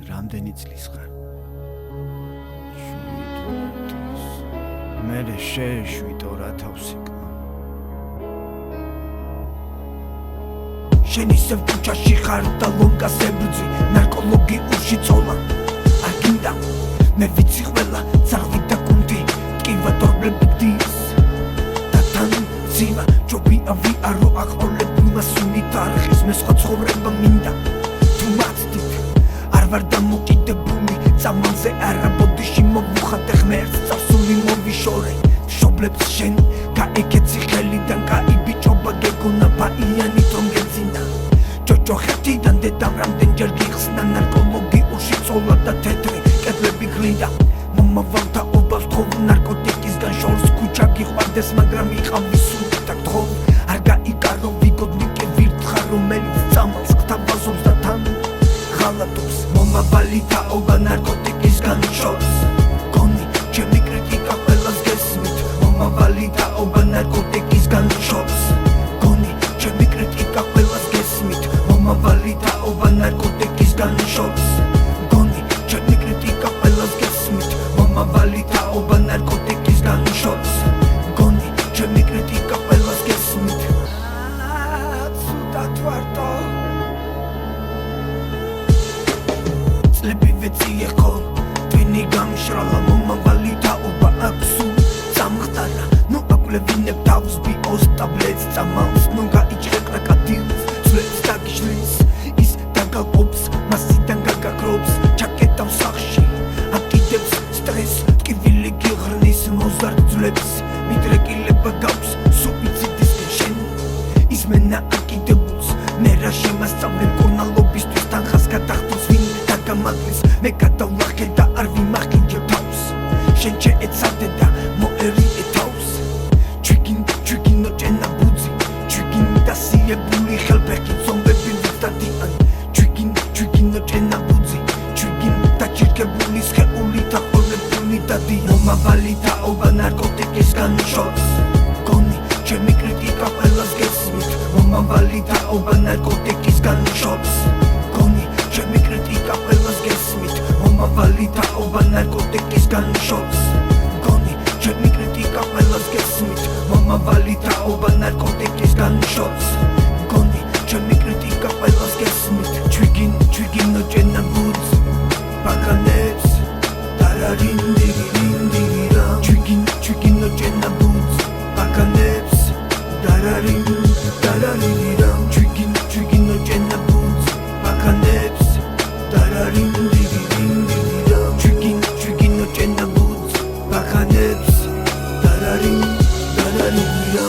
რამდენი წლის ხარ? 7 მე შეეშვით 2000 კნა. შენ ისევ ქუჩაში ხარ და ლონკას ებრძვი, ნარკოლოგიურში ცოლა არ გინდა. მე ვიცი ყველა ძაღლი და კუნთი ტკივა დორბლები გდის და თან ძიმა ჯობია ვიარო აყოლებულმა სუნით არხის მე სხვა ცხოვრება მინდა თუ მათდით არ ვარ დამოკიდებული წამალზე არა ბოდიში მოვუხატე ღმერთს წარსული მოვიშორე მშობლებს შენ გაეკეცი ხელიდან კაი ბიჭობა გეგონა ბაიანით რომ გეძინა ჯოჯოხეთიდან დედამ რამდენჯერ გიხსნა ნარკოლოგიურში ცოლა და თეთრი კედლები გლინდა მომავალთა ობავს თხოვ ნარკოტიკისგან შორს ქუჩა გიყვარდეს მაგრამ იყავი სული და გთხოვ არ გაიკარო ვიგოდნიკე ვირთხა რომელიც წამალს გთავაზობს და თან ღალატობს მომავალი თაობა ნარკოტიკისგან შორს გონი ჩემი კრიტიკა ყველას გესმით მომავალი თაობა ნარკოტიკისგან შორს გონი ჩემი კრიტიკა ყველას გესმით მომავალი თაობა ნარკოტიკისგან შორს გონი ჩემი კრიტიკა ყველას გესმით მომავალი თაობა ნარკოტიკისგან შორს გონი ჩემი კრიტიკა ყველას გესმით ცუდად ვარტო წლები ვეციეხო twini გამშრალა მომავალი თაობა აქვსუ წამხდარა ნუ აკლევინებ თავს ბიოს ტაბლეტს წამალს ნუ გაიჭრე კრაკადილს სვლებს დაგიშლის ის დაგალპობს მასიდან გაგაკრობს ჩაკეტავს სახში აკიდებს სტრესს ტკივილი გიღრნის მოზარდ ძვლებს მიდრეკილება გაქვს სუიციდის შენ ისმენა აკიდებულს მე რა შემასწავლე მკურნალობისთვის თანხას გადახდოს ვინ დაგამაგლის მე გადავლახე და არ ვიმახინჯებ თავს შენ შეეცადე და მოერიე თავს ჩვიგინო ჭენაბუძი ჩვიგინ დასიებული ხელფეხი ზომბები ვიდადიან ჩვიგინო ჭენაბუძი ჩვიგინ დაჭირკებული სხეული თაყოლებული დადი მომავალი თაობა ნარკოტიკისგან შორს გონი ჩემი კრიტიკა ყველას გესმით მომავალი თაობა ნარკოტიკისგან შორს გონი ჩემი კრიტიკა ყველას გესმით მომავალი თაობა ნარკოტიკისგან შორს გონი ჩემი კრიტიკა ყველას გესმით მომავალი თაობა ნარკოტიკისგან შორს გონი ჩემი კრიტიკა ყველას გესმით ჩვიგინო ჭენაბუძ ბაკანებს დარარინდირინდირა ჩვიგინო ჭენაბუძ ბაკანებს დარარინდირა ჩვიგინო ჭენაბუძ ბაკანებს დარარინდირინდირა ჩვიგინო ჭენაბუძ ბაკანებს დარარინდირა